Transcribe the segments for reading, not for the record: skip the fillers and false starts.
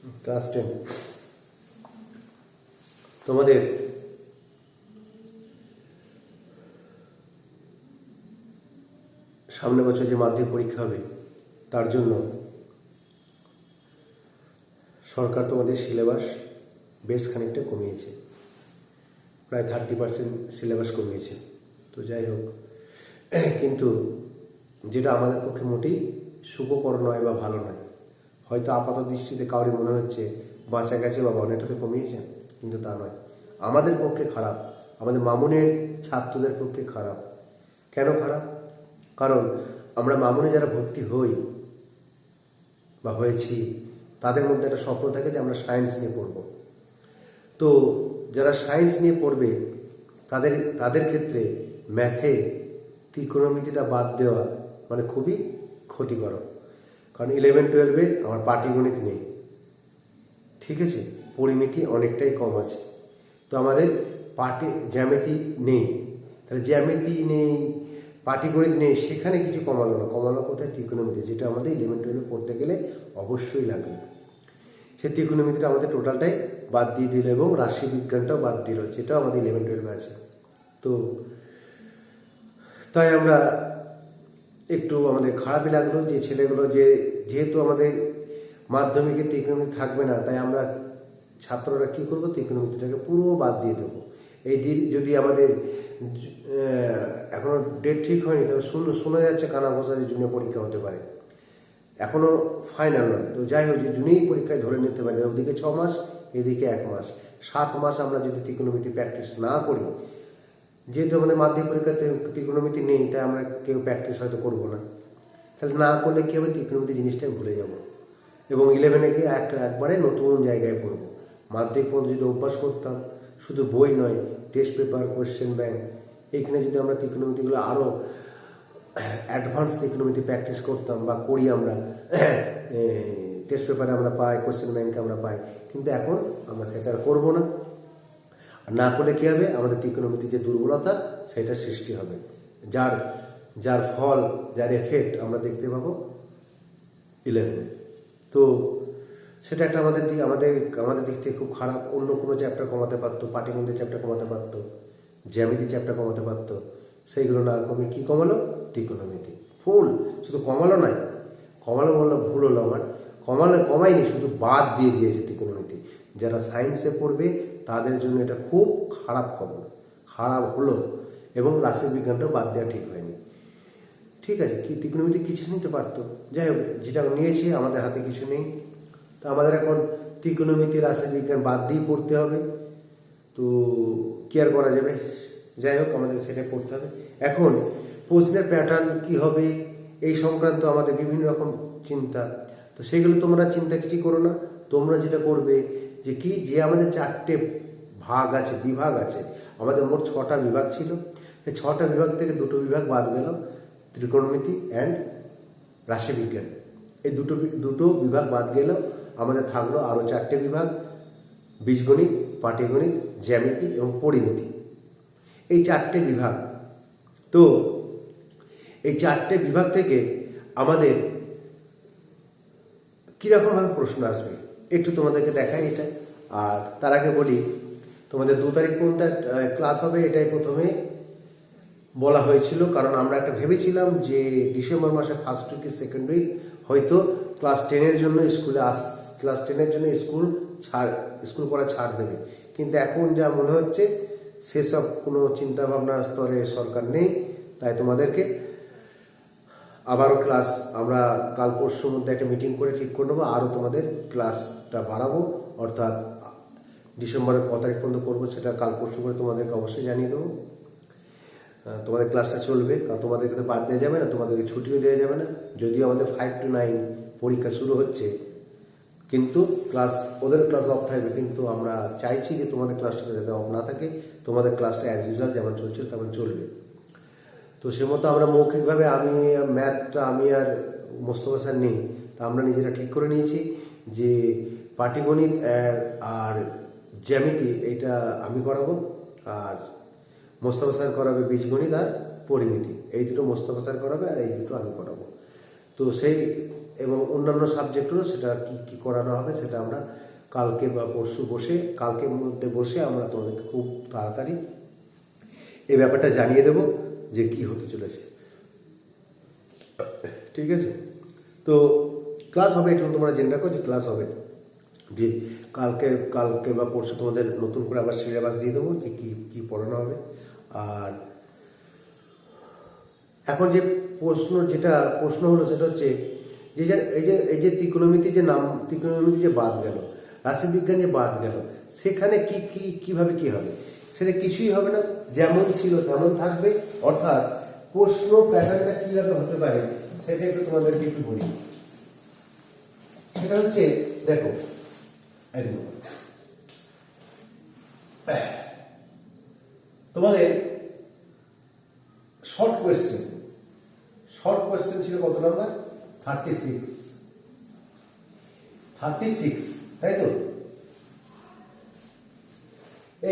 Class 10 তোমাদের সামনে বছর যে মাধ্যমিক পরীক্ষা হবে তার জন্য সরকার তোমাদের সিলেবাস বেশ খানিকটা কমিয়েছে, প্রায় 30% সিলেবাস কমিয়েছে। তো যাই হোক, কিন্তু যেটা আমাদের পক্ষে মোটেই সুখকর নয় বা ভালো নয়। হয়তো আপাত দৃষ্টিতে কাউরি মনে হচ্ছে বাঁচা গেছে বা অনেকটা তো কমিয়েছে, কিন্তু তা নয়। আমাদের পক্ষে খারাপ, আমাদের মামুনের ছাত্রদের পক্ষে খারাপ। কেন খারাপ? কারণ আমরা মামুনে যারা ভর্তি হই বা হয়েছি তাদের মধ্যে একটা স্বপ্ন থাকে যে আমরা সায়েন্স নিয়ে পড়ব। তো যারা সায়েন্স নিয়ে পড়বে তাদের ক্ষেত্রে ম্যাথে ত্রিকোণমিতিটা বাদ দেওয়া মানে খুবই ক্ষতিকর। কারণ 11-12 আমার পাটিগণিত নেই, ঠিক আছে, পরিমিতি অনেকটাই কম আছে। তো আমাদের জ্যামিতি নেই, তাহলে জ্যামিতি নেই, পাটিগণিত নেই, সেখানে কিছু কমালো না। কমালো কোথায়? ত্রিকোণমিতি, যেটা আমাদের 11-12 পড়তে গেলে অবশ্যই লাগবে। সে ত্রিকোণমিতিটা আমাদের টোটালটাই বাদ দিয়ে দিল এবং রাশি বিজ্ঞানটাও বাদ দিল, যেটাও আমাদের 11-12 আছে। তো তাই আমরা একটু আমাদের খারাপই লাগলো যে ছেলেগুলো যেহেতু আমাদের মাধ্যমিকে ত্রিকোণমিতি থাকবে না, তাই আমরা ছাত্ররা কী করবো, ত্রিকোণমিতিটাকে পুরো বাদ দিয়ে দেবো। এই দিন যদি আমাদের এখনও ডেট ঠিক হয়নি, তবে শোনা যাচ্ছে কানা ঘোষা যে জুনে পরীক্ষা হতে পারে, এখনও ফাইনাল নয়। তো যাই হোক, যে জুনেই পরীক্ষায় ধরে নিতে পারি, ওদিকে 6 মাস, এদিকে 1 মাস, 7 মাস আমরা যদি ত্রিকোণমিতি প্র্যাকটিস না করি, যেহেতু আমাদের মাধ্যমিক পরীক্ষাতে ত্রিকোণমিতি নেই, তাই আমরা কেউ প্র্যাকটিস হয়তো করবো না। তাহলে না করলে কী হবে, ত্রিকোণমিতি জিনিসটাই ভুলে যাব এবং 11-এ গিয়ে একবারে নতুন জায়গায় পড়বো। মাধ্যমিক পর্যন্ত যদি অভ্যাস করতাম, শুধু বই নয়, টেস্ট পেপার, কোয়েশ্চেন ব্যাংক, এইখানে যদি আমরা ত্রিকোণমিতিগুলো আরও অ্যাডভান্স ত্রিকোণমিতি প্র্যাকটিস করতাম বা করি, আমরা টেস্ট পেপারে আমরা পাই, কোয়েশ্চেন ব্যাংকে আমরা পাই, কিন্তু এখন আমরা সেটা করবো না। আর না করলে কী হবে, আমাদের ত্রিকোণমিতির যে দুর্বলতা সেটা সৃষ্টি হবে, যার ফল, যার এফেক্ট আমরা দেখতে পাবো 11-এ। তো সেটা একটা আমাদের দিক থেকে খুব খারাপ। অন্য কোনো চ্যাপ্টার কমাতে পারতো, পাটিগণিতের চ্যাপ্টার কমাতে পারতো, জ্যামিতি চ্যাপ্টার কমাতে পারতো, সেইগুলো না কমে কী কমালো, ত্রিকোণমিতি ফুল। শুধু কমালো নয়, কমালো বললো ভুল হলো আমার, কমায়নি, শুধু বাদ দিয়ে দিয়েছে ত্রিকোণমিতি। যারা সায়েন্সে পড়বে তাদের জন্য এটা খুব খারাপ খবর, খারাপ হলো। এবং রাশি বিজ্ঞানটাও বাদ দেওয়া ঠিক হয়নি। ঠিক আছে, কি ত্রিকোণমিতি কিছু নিতে পারতো, যাই হোক, যেটা নিয়েছি আমাদের হাতে কিছু নেই। তো আমাদের এখন ত্রিকোণমিতি, রাশি বিজ্ঞান বাদ দিয়েই পড়তে হবে। তো কি আর করা যাবে, যাই হোক, আমাদের সেটা পড়তে হবে। এখন প্রশ্নের প্যাটার্ন কি হবে এই সংক্রান্ত আমাদের বিভিন্ন রকম চিন্তা। তো সেইগুলো তোমরা চিন্তা কিছু করো না। তোমরা যেটা করবে যে আমাদের 4টে ভাগ আছে, বিভাগ আছে, আমাদের মোট 6টা বিভাগ ছিল। এই 6টা বিভাগ থেকে 2টো বিভাগ বাদ গেল, ত্রিকোণমিতি অ্যান্ড রাশিবিজ্ঞান। এই দুটো বিভাগ বাদ গেল, আমাদের থাকলো আরও 4টে বিভাগ, বীজগণিত, পাটিগণিত, জ্যামিতি এবং পরিমিতি। এই 4টে বিভাগ। তো এই 4টে বিভাগ থেকে আমাদের কীরকমভাবে প্রশ্ন আসবে একটু তোমাদেরকে দেখাই এটা। আর তার আগে বলি, তোমাদের 2 তারিখ পর্যন্ত ক্লাস হবে, এটাই প্রথমে বলা হয়েছিল। কারণ আমরা একটা ভেবেছিলাম যে ডিসেম্বর মাসে ফার্স্ট উইক, সেকেন্ড উইক হয়তো ক্লাস 10-এর জন্য ক্লাস 10-এর জন্য স্কুল করা ছাড় দেবে। কিন্তু এখন যা মনে হচ্ছে সেসব কোনো চিন্তাভাবনা স্তরে সরকার নেই। তাই তোমাদেরকে আবারও ক্লাস আমরা কাল পরশুর মধ্যে একটা মিটিং করে ঠিক করে নেবো, আরও তোমাদের ক্লাসটা বাড়াবো। অর্থাৎ ডিসেম্বরের কত তারিখ পর্যন্ত করবো সেটা কাল পরশু করে তোমাদেরকে অবশ্যই জানিয়ে দেবো। তোমাদের ক্লাসটা চলবে, কারণ তোমাদেরকে তো বাদ দেওয়া যাবে না, তোমাদেরকে ছুটিও দেওয়া যাবে না। যদিও আমাদের 5 to 9 পরীক্ষা শুরু হচ্ছে, কিন্তু ওদের ক্লাস অফ থাকবে। কিন্তু আমরা চাইছি যে তোমাদের ক্লাসটা যাতে অফ না থাকে, তোমাদের ক্লাসটা অ্যাজ ইউজুয়াল যেমন চলছিল তেমন চলবে। তো সে মতো আমরা মৌখিকভাবে ম্যাথটা আমি আর মোস্তফা স্যার নেই, তা আমরা নিজেরা ঠিক করে নিয়েছি যে পাটিগণিত আর জ্যামিতি এইটা আমি করাবো, আর মোস্তফা স্যার করাবে বীজগণিত আর পরিমিতি। এই দুটো মোস্তফা স্যার করাবে আর এই দুটো আমি করাবো। তো সেই এবং অন্যান্য সাবজেক্টেরও সেটা কি কি করানো হবে সেটা আমরা কালকে বা পরশু বসে, কালকের মধ্যে বসে আমরা তোমাদেরকে খুব তাড়াতাড়ি এই ব্যাপারটা জানিয়ে দেব যে কি হতে চলেছে। ঠিক আছে, তো ক্লাস হবে, একটু তোমরা জেনে রাখো যে ক্লাস হবে, যে কালকে বা পরশু তোমাদের নতুন করে আবার সিলেবাস দিয়ে দেবো যে কি কি পড়ানো হবে। আর এখন যে প্রশ্ন হলো সেটা হচ্ছে এই যে ত্রিকোণমিতি যে বাদ গেল, রাশিবিজ্ঞান যে বাদ গেল, সেখানে কিভাবে কি হবে? সেটা কিছুই হবে না, যেমন ছিল তেমন থাকবে। অর্থাৎ প্রশ্ন প্যাটার্নটা কিভাবে হতে পারে সেটা একটু তোমাদেরকে একটু বলি। সেটা হচ্ছে, দেখো তোমাদের শর্ট কোয়েশ্চেন ছিল কত নাম্বার? 36, তাই তো?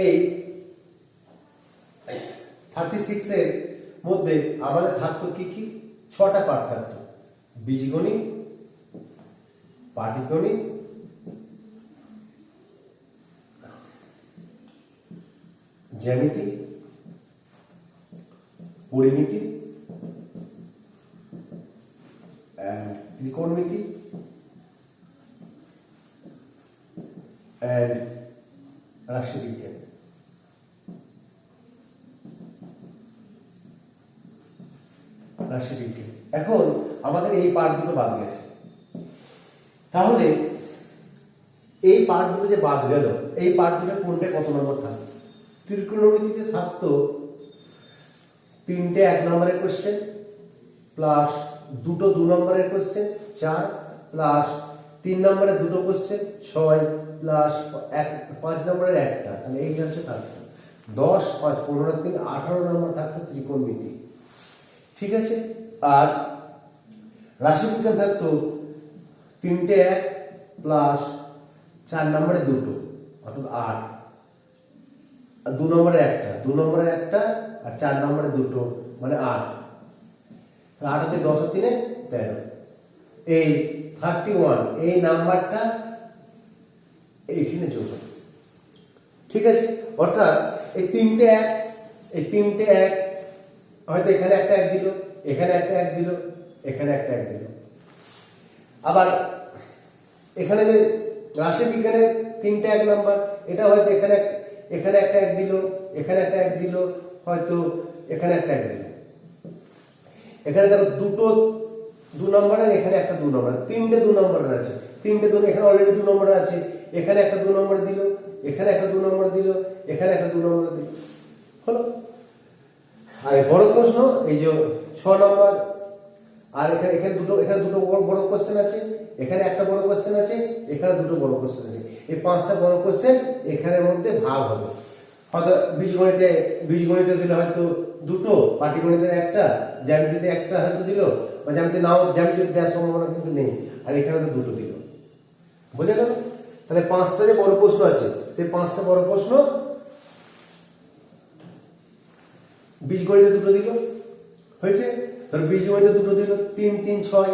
এই 36 এর মধ্যে আমাদের থাকতো কি কি? 6টা পার্ট থাকতো: বীজগণিত, পাটিগণিত, জ্যামিতি, পরিমিতি, ত্রিকোণমিতি and রাশিবিজ্ঞান। এখন আমাদের এই পার্ট দুটো বাদ গেছে। তাহলে এই পার্ট দুটো যে বাদ গেল, এই পার্ট দুটো কোনটা কত নম্বর থাকতো? ত্রিকোণমিতিতে থাকতো 3টে 1 নম্বরের কোশ্চেন, প্লাস 2টো 2 নম্বরের কোশ্চেন 4, প্লাস 3 নম্বরের 2টো কোশ্চেন 6, প্লাস 5 নম্বরের একটা। তাহলে এইটা হচ্ছে থাকতো 10, 5, 15, 3, 18 নম্বর থাকতো ত্রিকোণমিতি। ঠিক আছে, আর রাশিবিজ্ঞান থাকতো 3টে 1, প্লাস 4 নম্বরে 2টো, অর্থাৎ 8, আর 2 নম্বরে একটা আর 4 নম্বরে 2টো, মানে 8। 8 হাতে 10 আর 3 13। এই 31 এই নাম্বারটা এইখানে যোগ হবে। ঠিক আছে, অর্থাৎ এই 3টে 1 হয়তো এখানে একটা 1 দিল, এখানে একটা 1 দিল, এখানে একটা 1 দিল। আবার এখানে যে রাশিবিজ্ঞানের 3টে 1 নাম্বার, এটা হয়তো এখানে একটা 1 দিল, এখানে একটা 1 দিল, হয়তো এখানে একটা 1 দিল। এখানে দেখো 2টো 2 নম্বরের, এখানে একটা 2 নম্বর, 3টে 2 নম্বরের আছে, 3টে 2, এখানে অলরেডি 2 নম্বর আছে, এখানে একটা 2 নম্বর দিল, এখানে একটা 2 নম্বর দিল, এখানে একটা 2 নম্বর দিল, হলো। আর বড় প্রশ্ন এই যে 6 নম্বর, আর এখানে দুটো বড় কোশ্চেন আছে, এখানে একটা বড় কোশ্চেন আছে, এখানে 2টো বড় কোশ্চেন আছে। এই 5টা বড় কোশ্চেন এখানের মধ্যে ভাগ হবে। হয়তো বীজগণিতে দিলে হয়তো 2টো, পাটিগণিতে একটা, জ্যামিতিতে একটা হয়তো দিল, বা জ্যামিতিতে দেওয়ার সম্ভাবনা কিন্তু নেই, আর এখানে তো 2টো দিল। বুঝে গেল? তাহলে 5টা যে বড় প্রশ্ন আছে, সেই 5টা বড় প্রশ্ন বীজগণিতে 2টো দিল, হয়েছে? ধর বীজগণিতে 2টো দিল, 3, 3, 6,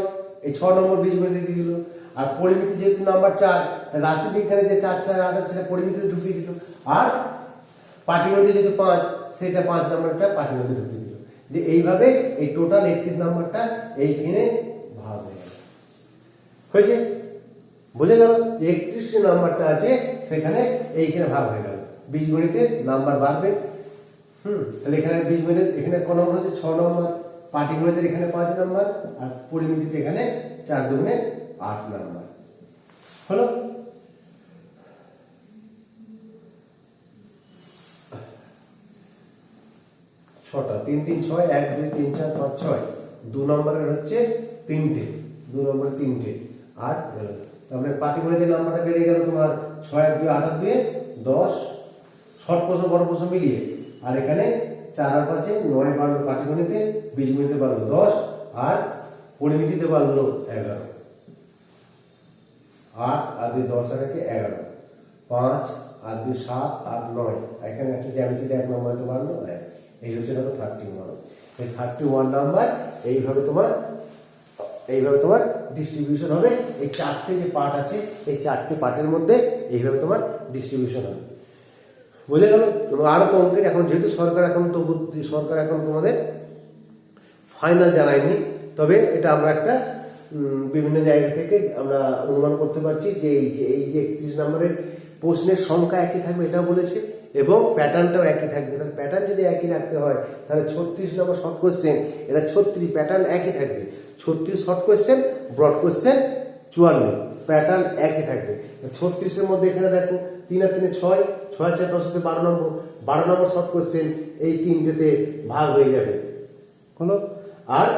এই 6 নম্বর বীজগণিতে দিয়ে দিল। আর পরিমিতি যেহেতু নাম্বার 4, রাশিবিজ্ঞানে যে 4, 4, 8 আছে সেটা পরিমিতিতে ঢুকিয়ে দিল। আর পাটিগণিতে যেহেতু 5, সেটা 5 নম্বরটা পাটিগণিতে ঢুকিয়ে দিল। যে এইভাবে এই টোটাল 31 নম্বরটা এইখানে ভাগ হয়ে গেল। হয়েছে? বুঝে গেল? 31 নাম্বারটা আছে সেখানে এইখানে ভাগ হয়ে গেল। বীজগণিতে নাম্বার বাড়বে। তাহলে এখানে বীজগণিত এখানে কোন নম্বর হচ্ছে? 6 নম্বর। পাটিগণিতের এখানে 5 নম্বর, আর পরিমিতিতে এখানে 4 দুগুণে 8 নম্বর। হলো? ছটা, 3, 3, 6, 1, 2, 3, 4, 5, 6, 2 নম্বরের হচ্ছে 3টে, 2 নম্বরে 3টে, আর তারপরে পাটিগণিতের নাম্বারটা বেড়ে গেল তোমার 6, 1, 2, 8, 2, 10, শর্ট প্রশ্ন বড় প্রশ্ন মিলিয়ে। আর এখানে 4 আর 5, 9 বাড়লো পাটিগণিতে, বীজগণিতে বাড়লো 10, আর পরিমিতিতে বাড়লো 11। 8 আর 2, 10 আর 1, 11, 5 আর 2, 7, 8, 9, এখানে একটা জ্যামিতিতে 1 নম্বরে তো বাড়লো। এই হচ্ছে দেখো 31। এই 31 নাম্বার এইভাবে তোমার এইভাবে তোমার ডিস্ট্রিবিউশন হবে। এই চারটে যে পার্ট আছে এই চারটে পার্টের মধ্যে এইভাবে তোমার ডিস্ট্রিবিউশন হবে। বুঝে গেল? আরো কমপ্লিট এখন যেহেতু সরকার এখন তোমাদের ফাইনাল জানায়নি, তবে এটা আমরা একটা বিভিন্ন জায়গা থেকে আমরা অনুমান করতে পারছি যে এই যে 31 নম্বরের প্রশ্নের সংখ্যা একই থাকবে এটাও বলেছে, এবং প্যাটার্নটাও একই থাকবে। তাহলে প্যাটার্ন যদি একই রাখতে হয় তাহলে 36 নম্বর শর্ট কোশ্চেন, এটা 36 প্যাটার্ন একই থাকবে। 36 short question, broad question 54, pattern একই থাকবে। 36-এর মধ্যে এখানে দেখো 3 আর 3 6, 6 আর 4 10 12 নম্বর, 12 নম্বর শর্ট কোশ্চেন এই তিনটেতে ভাগ হয়ে যাবে হলো। আর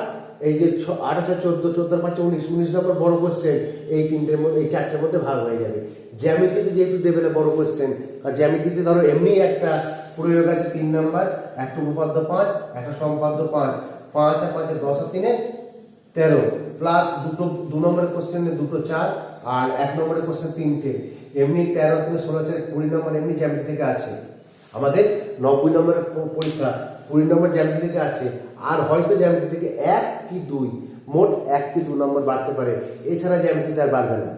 এই যে 8 আর 14, 14 আর 5 19, 19 নম্বর বড় কোশ্চেন এই তিনটের মধ্যে এই চারটের মধ্যে ভাগ হয়ে যাবে। জ্যামিতিতে যেহেতু দেবে না বড় কোশ্চেন, আর জ্যামিতিতে ধরো এমনি একটা প্রয়োগ আছে 3 নম্বর, একটা উপপাদ্য 5, একটা সম্পাদ্য 5, 5 আর 5 10 আর 3 13, প্লাস দুটো 2 নম্বরের কোশ্চেনে দুটো 4 আর 1 নম্বরের কোশ্চেন 3টে, এমনি 13 3 16 4 20 নম্বর এমনি জ্যামিতি থেকে আছে। আমাদের 90 নম্বরের পরীক্ষা 20 নম্বর জ্যামিতি থেকে আছে, আর হয়তো জ্যামিতি থেকে 1 কি 2, মোট 1 কি 2 নম্বর বাড়তে পারে, এছাড়া জ্যামিতিতে আর বাড়বে না।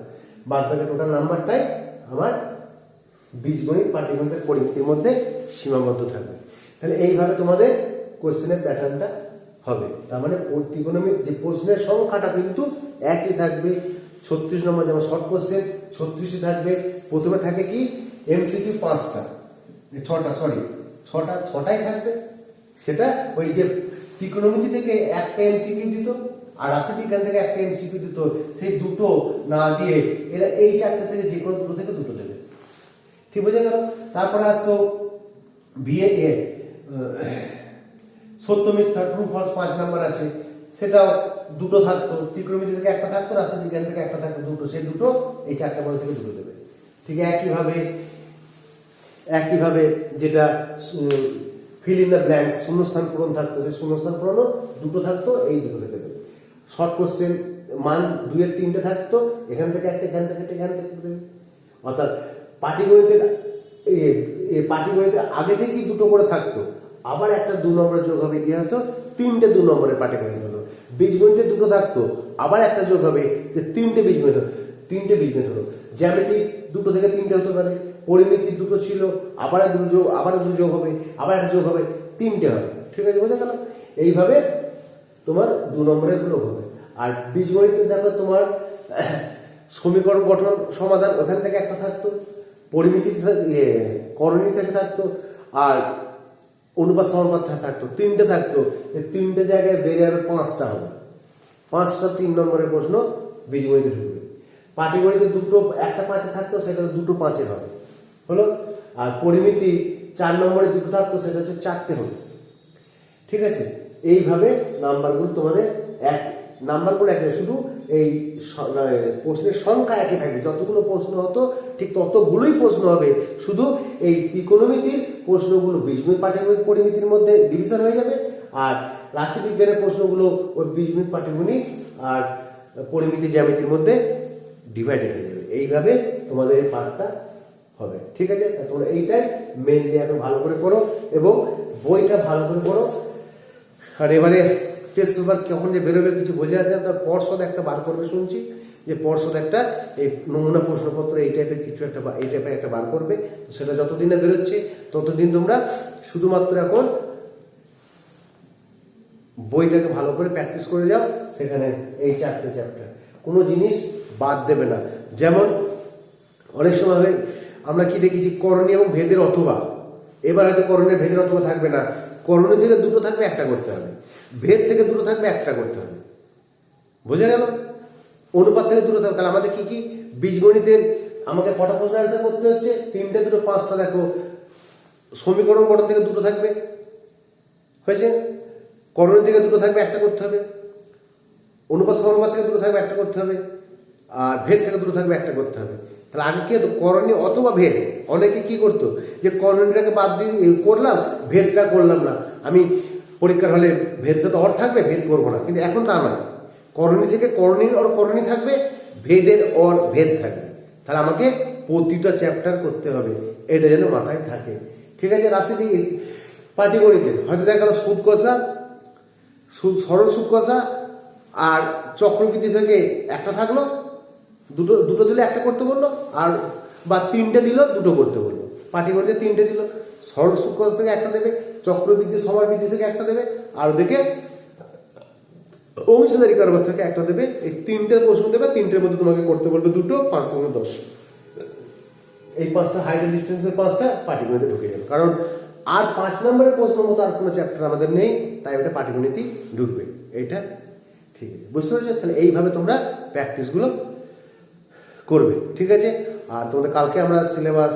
বাদ বাকি টোটাল নাম্বারটাই আমার বীজগণিত পাটিগণিতের পরিমিতির মধ্যে সীমাবদ্ধ থাকবে। তাহলে এইভাবে তোমাদের কোশ্চেনের প্যাটার্নটা হবে। তার মানে ত্রিকোণমিতির যে প্রশ্নের সংখ্যাটা কিন্তু একই থাকবে। 36 নম্বর যেমন শর্ট কোশ্চেন 36 থাকবে। প্রথমে থাকে কি এমসিকিউ 5টা, 6টাই থাকবে। সেটা ওই যে ত্রিকোণমিতি থেকে একটা এমসিকিউ দিত আর রাশিবিজ্ঞান থেকে একটা এমসিকিউ দিত, সেই দুটো না দিয়ে এরা এই চারটে থেকে যে কোনো দুটো থেকে দুটো দেবে। ঠিক বোঝা গেল? তারপরে আসতো বিএ সত্য মিথ্যা ট্রু ফলস 5 নাম্বার আছে, সেটাও দুটো থাকতো। ত্রিকোণমিতি থেকে একটা থাকতো, রাশিবিজ্ঞান থেকে একটা থাকতো, দুটো। সেই দুটো এই চারটা মধ্যে থেকে দুটো দেবে। ঠিক একইভাবে যেটা ফিল ইন দ্য ব্ল্যাঙ্কস শূন্যস্থান পূরণ থাকতো, সেই শূন্যস্থান পূরণও দুটো থাকতো, এই দুটো থেকে দেবে। শর্ট কোশ্চেন মান 2 এর 3টে থাকতো, এখান থেকে একটা, এখান থেকে একটা, এখান থেকে দেবে। অর্থাৎ পাটিগণিতের আগে থেকেই দুটো করে থাকতো, আবার একটা 2 নম্বরের যোগ হবে, দিয়ে হতো 3টে 2 নম্বরের পাটিগণিত হলো। বীজগণিতে দুটো থাকতো, আবার একটা যোগ হবে, যে 3টে বীজগণিত হলো। জ্যামিতি 2 থেকে 3টে হতে পারে। পরিমিতি 2 ছিল, আবার দুটো যোগ হবে, আবার একটা যোগ হবে, 3টে হবে। ঠিক আছে, বোঝা গেল? এইভাবে তোমার 2 নম্বরের গুলো হবে। আর বীজগণিতে দেখো তোমার সমীকরণ গঠন সমাধান ওখান থেকে একটা থাকতো, পরিমিতি করণী থেকে থাকতো, আর অনুপাত সমানুপাত থাকতো, 3টে থাকতো। এই 3টে জায়গায় বেড়ে যাবে 5টা হবে। 5টা 3 নম্বরের প্রশ্ন বীজগণিতে ঢুকবে। পাটিগণিতে দুটো একটা 5-এ থাকতো, সেটা দুটো 5-এর হবে হলো। আর পরিমিতি 4 নম্বরে দুটো থাকতো, সেটা হচ্ছে 4টে হলো। ঠিক আছে, এইভাবে নাম্বারগুলো তোমাদের একই, শুধু এই প্রশ্নের সংখ্যা একই থাকবে। যতগুলো প্রশ্ন হতো ঠিক ততগুলোই প্রশ্ন হবে, শুধু এই ত্রিকোণমিতির প্রশ্নগুলো বীজগণিত পাটিগণিত পরিমিতির মধ্যে ডিভিশন হয়ে যাবে, আর রাশিবিজ্ঞানের প্রশ্নগুলো ওই বীজগণিত পাটিগণিত আর পরিমিতি জ্যামিতির মধ্যে ডিভাইডেড হয়ে যাবে। এইভাবে তোমাদের এই পার্টটা হবে। ঠিক আছে, তোমরা এইটাই মেনলি এখন ভালো করে করো এবং বইটা ভালো করে পড়ো। আর এবারে টেস্ট পেপার কখন যে বেরোবে কিছু বোঝা যাচ্ছে না, তার পর্ষদ একটা বার করবে শুনছি, যে পর্ষদ একটা এই নমুনা প্রশ্নপত্র এই টাইপের একটা বার করবে। সেটা যতদিনে বেরোচ্ছে ততদিন তোমরা শুধুমাত্র এখন বইটাকে ভালো করে প্র্যাকটিস করে যাও। সেখানে এই 4টে চ্যাপ্টার কোনো জিনিস বাদ দেবে না। যেমন অনেক সময় হয় আমরা কি দেখেছি, করণীয় এবং ভেদের অথবা, এবার হয়তো করণীয় ভেদের অথবা থাকবে না, করণীয় থেকে দুটো থাকবে, একটা করতে হবে। ভেদ থেকে দুটো থাকবে, একটা করতে হবে। বোঝা গেল? অনুপাত থেকে দুটো থাকবে। তাহলে আমাদের কি বীজগণিতের আমাকে কটা প্রশ্ন অ্যান্সার করতে হচ্ছে? 3টে 2 5টা। দেখো সমীকরণ গঠন থেকে দুটো থাকবে, হয়েছে। করণীয় থেকে দুটো থাকবে, একটা করতে হবে। অনুপাত সমানুপাত থেকে দুটো থাকবে, একটা করতে হবে। আর ভেদ থেকে দুটো থাকবে, একটা করতে হবে। তাহলে আগে কি হতো, করণীয় অথবা ভেদ। অনেকে কি করতো, যে করণীয়টাকে বাদ দিয়ে করলাম, ভেদটা করলাম না। আমি পরীক্ষার হলে ভেদটা তো অর থাকবে, ভেদ করবো না। কিন্তু এখন তা নয়, করণী থেকে করণীর অর করণী থাকবে, ভেদের অর ভেদ থাকবে। তাহলে আমাকে প্রতিটা চ্যাপ্টার করতে হবে, এটা যেন মাথায় থাকে। ঠিক আছে, রাশি পাটিগণিতে হয়তো দেখা গেল সুদ কষা, সরল সুদ কষা আর চক্রবৃদ্ধি থেকে একটা থাকলো, দুটো দুটো দিলে একটা করতে বললো, আর বা তিনটে দিল দুটো করতে বললো। পাটিগণিতে তিনটে দিল, সরল সূক্ষ্ম থেকে একটা দেবে, চক্রবৃদ্ধি সমাবৃদ্ধি থেকে একটা দেবে, আর ওদিকে অংশীদারি কারবার থেকে একটা দেবে। এই তিনটে প্রশ্ন দেবে, তিনটের মধ্যে তোমাকে করতে বলবে দুটো, 5 থেকে 10। এই 5টা হাইট এন্ড ডিস্টেন্সের 5টা পাটিগণিতে ঢুকে যাবে, কারণ আর 5 নম্বরের প্রশ্ন মতো আর কোনো চ্যাপ্টার আমাদের নেই, তাই ওটা পাটিগণিতই ঢুকবে। এইটা ঠিক আছে, বুঝতে পেরেছো? তাহলে এইভাবে তোমরা প্র্যাকটিসগুলো করবে, ঠিক আছে? আর তোমাদের কালকে আমরা সিলেবাস,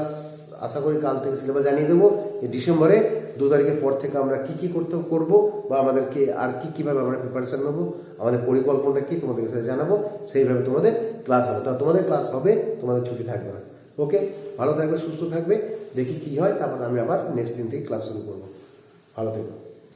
আশা করি কাল থেকে সিলেবাস জানিয়ে দেবো। এই ডিসেম্বরে 2 তারিখের পর থেকে আমরা কি কি করব, বা আমাদেরকে আর কিভাবে আমরা প্রিপারেশন নেবো, আমাদের পরিকল্পনাটা কি তোমাদের সাথে জানাবো। সেইভাবে তোমাদের ক্লাস হবে। তা তোমাদের ক্লাস হবে, তোমাদের ছুটি থাকবে না। ওকে, ভালো থাকবে, সুস্থ থাকবে। দেখি কি হয়, তারপর আমি আবার নেক্সট দিন থেকে ক্লাস শুরু করবো। ভালো থেকো।